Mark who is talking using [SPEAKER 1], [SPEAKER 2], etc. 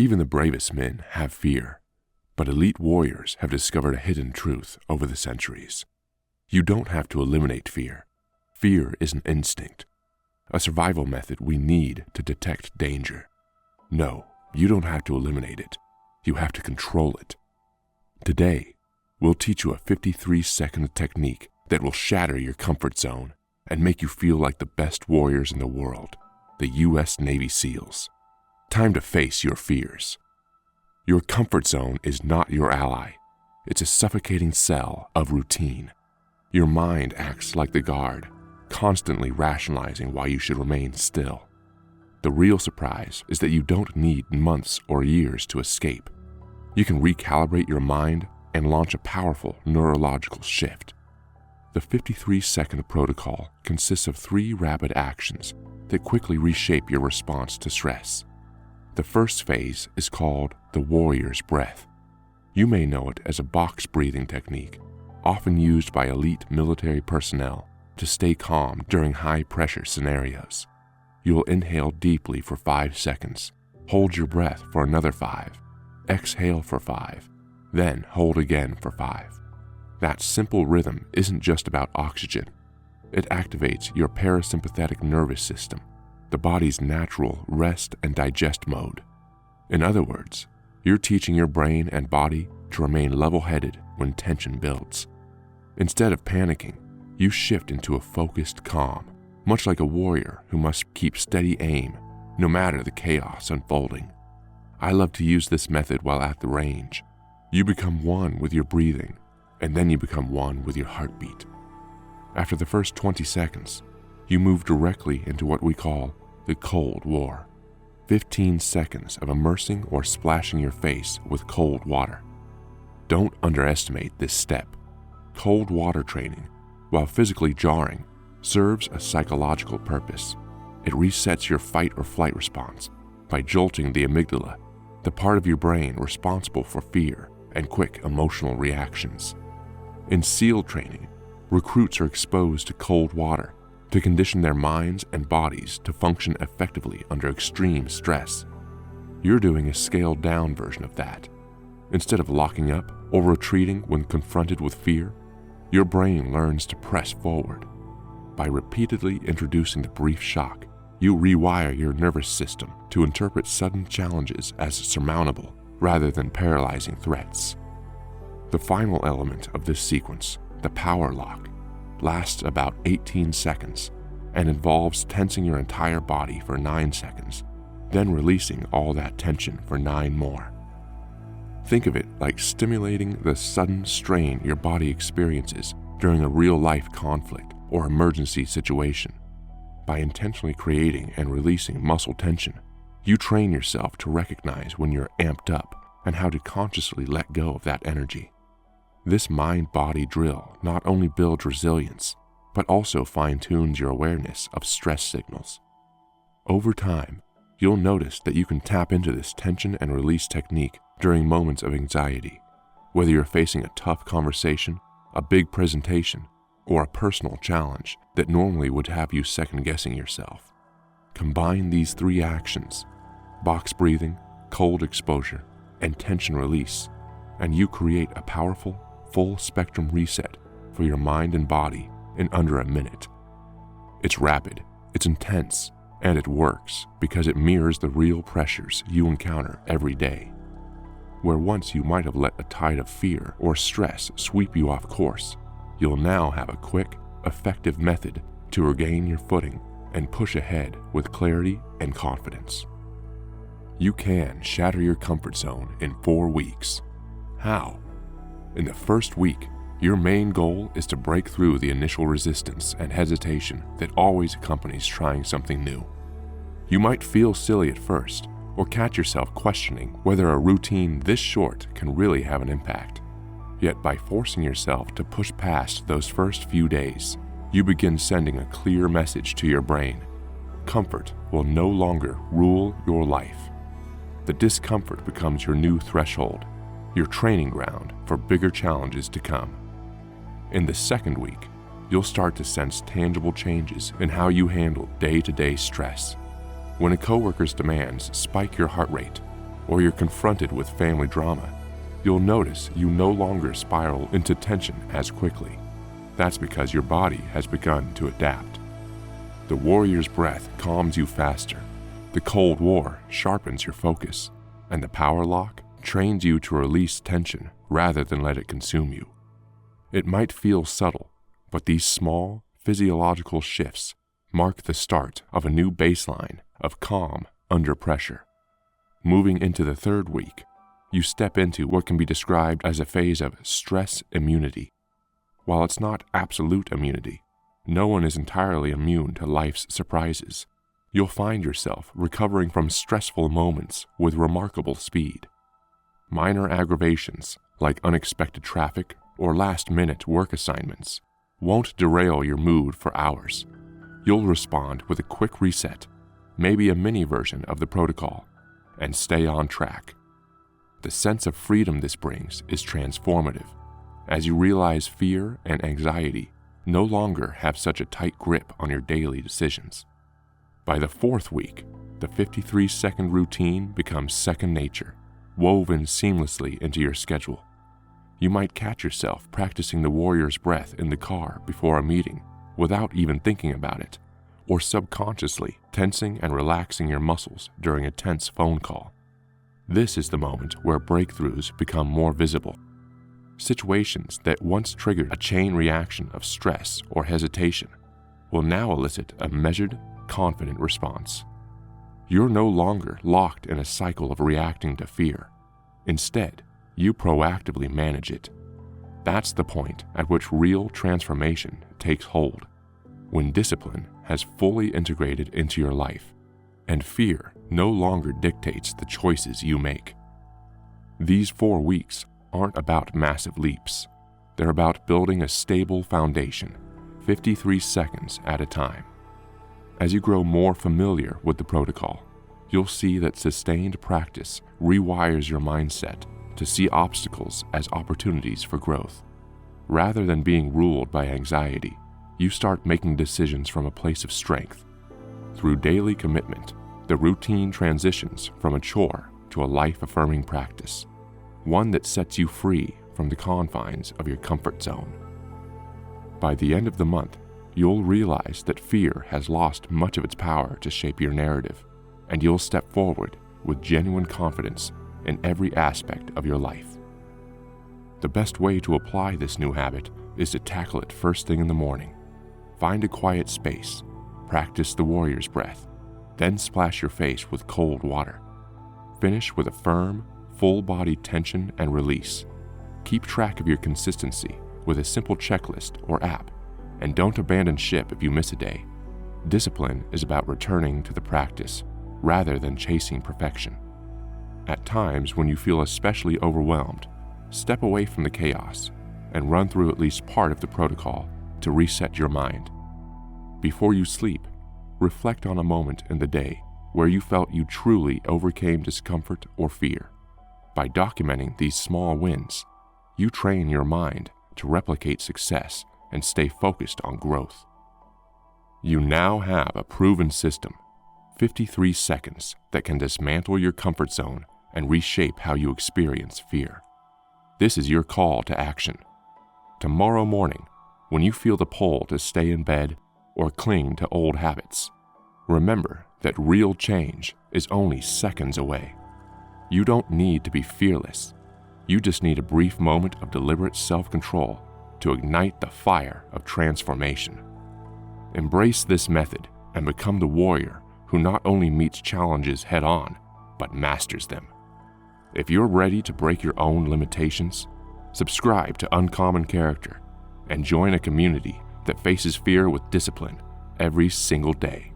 [SPEAKER 1] Even the bravest men have fear, but elite warriors have discovered a hidden truth over the centuries. You don't have to eliminate fear. Fear is an instinct, a survival method we need to detect danger. No, you don't have to eliminate it. You have to control it. Today, we'll teach you a 53-second technique that will shatter your comfort zone and make you feel like the best warriors in the world, the U.S. Navy SEALs. Time to face your fears. Your comfort zone is not your ally. It's a suffocating cell of routine. Your mind acts like the guard, constantly rationalizing why you should remain still. The real surprise is that you don't need months or years to escape. You can recalibrate your mind and launch a powerful neurological shift. The 53-second protocol consists of 3 rapid actions that quickly reshape your response to stress. The first phase is called the warrior's breath. You may know it as a box breathing technique, often used by elite military personnel to stay calm during high-pressure scenarios. You'll inhale deeply for 5 seconds, hold your breath for another 5, exhale for 5, then hold again for 5. That simple rhythm isn't just about oxygen. It activates your parasympathetic nervous system, the body's natural rest and digest mode. In other words, you're teaching your brain and body to remain level-headed when tension builds. Instead of panicking, you shift into a focused calm, much like a warrior who must keep steady aim no matter the chaos unfolding. I love to use this method while at the range. You become one with your breathing, and then you become one with your heartbeat. After the first 20 seconds, you move directly into what we call the Cold War. 15 seconds of immersing or splashing your face with cold water. Don't underestimate this step. Cold water training, while physically jarring, serves a psychological purpose. It resets your fight or flight response by jolting the amygdala, the part of your brain responsible for fear and quick emotional reactions. In SEAL training, recruits are exposed to cold water to condition their minds and bodies to function effectively under extreme stress. You're doing a scaled-down version of that. Instead of locking up or retreating when confronted with fear, your brain learns to press forward. By repeatedly introducing the brief shock, you rewire your nervous system to interpret sudden challenges as surmountable rather than paralyzing threats. The final element of this sequence, the power lock, lasts about 18 seconds and involves tensing your entire body for 9 seconds, then releasing all that tension for 9 more. Think of it like stimulating the sudden strain your body experiences during a real-life conflict or emergency situation. By intentionally creating and releasing muscle tension, you train yourself to recognize when you're amped up and how to consciously let go of that energy. This mind-body drill not only builds resilience, but also fine-tunes your awareness of stress signals. Over time, you'll notice that you can tap into this tension and release technique during moments of anxiety, whether you're facing a tough conversation, a big presentation, or a personal challenge that normally would have you second-guessing yourself. Combine these 3 actions, box breathing, cold exposure, and tension release, and you create a powerful, full-spectrum reset for your mind and body in under a minute. It's rapid, it's intense, and it works because it mirrors the real pressures you encounter every day. Where once you might have let a tide of fear or stress sweep you off course, you'll now have a quick, effective method to regain your footing and push ahead with clarity and confidence. You can shatter your comfort zone in 4 weeks. How? In the first week, your main goal is to break through the initial resistance and hesitation that always accompanies trying something new. You might feel silly at first, or catch yourself questioning whether a routine this short can really have an impact. Yet by forcing yourself to push past those first few days, you begin sending a clear message to your brain. Comfort will no longer rule your life. The discomfort becomes your new threshold, your training ground for bigger challenges to come. In the second week, you'll start to sense tangible changes in how you handle day-to-day stress. When a coworker's demands spike your heart rate, or you're confronted with family drama, you'll notice you no longer spiral into tension as quickly. That's because your body has begun to adapt. The warrior's breath calms you faster. The Cold War sharpens your focus, and the power lock trains you to release tension rather than let it consume you. It might feel subtle, but these small physiological shifts mark the start of a new baseline of calm under pressure. Moving into the third week, you step into what can be described as a phase of stress immunity. While it's not absolute immunity, no one is entirely immune to life's surprises. You'll find yourself recovering from stressful moments with remarkable speed. Minor aggravations, like unexpected traffic or last-minute work assignments, won't derail your mood for hours. You'll respond with a quick reset, maybe a mini version of the protocol, and stay on track. The sense of freedom this brings is transformative, as you realize fear and anxiety no longer have such a tight grip on your daily decisions. By the fourth week, the 53-second routine becomes second nature, woven seamlessly into your schedule. You might catch yourself practicing the warrior's breath in the car before a meeting without even thinking about it, or subconsciously tensing and relaxing your muscles during a tense phone call. This is the moment where breakthroughs become more visible. Situations that once triggered a chain reaction of stress or hesitation will now elicit a measured, confident response. You're no longer locked in a cycle of reacting to fear. Instead, you proactively manage it. That's the point at which real transformation takes hold, when discipline has fully integrated into your life, and fear no longer dictates the choices you make. These 4 weeks aren't about massive leaps. They're about building a stable foundation, 53 seconds at a time. As you grow more familiar with the protocol, you'll see that sustained practice rewires your mindset to see obstacles as opportunities for growth. Rather than being ruled by anxiety, you start making decisions from a place of strength. Through daily commitment, the routine transitions from a chore to a life-affirming practice, one that sets you free from the confines of your comfort zone. By the end of the month, you'll realize that fear has lost much of its power to shape your narrative, and you'll step forward with genuine confidence in every aspect of your life. The best way to apply this new habit is to tackle it first thing in the morning. Find a quiet space, practice the warrior's breath, then splash your face with cold water. Finish with a firm, full-body tension and release. Keep track of your consistency with a simple checklist or app, and don't abandon ship if you miss a day. Discipline is about returning to the practice rather than chasing perfection. At times when you feel especially overwhelmed, step away from the chaos and run through at least part of the protocol to reset your mind. Before you sleep, reflect on a moment in the day where you felt you truly overcame discomfort or fear. By documenting these small wins, you train your mind to replicate success and stay focused on growth. You now have a proven system, 53 seconds, that can dismantle your comfort zone and reshape how you experience fear. This is your call to action. Tomorrow morning, when you feel the pull to stay in bed or cling to old habits, remember that real change is only seconds away. You don't need to be fearless. You just need a brief moment of deliberate self-control to ignite the fire of transformation. Embrace this method and become the warrior who not only meets challenges head-on, but masters them. If you're ready to break your own limitations, subscribe to Uncommon Character and join a community that faces fear with discipline every single day.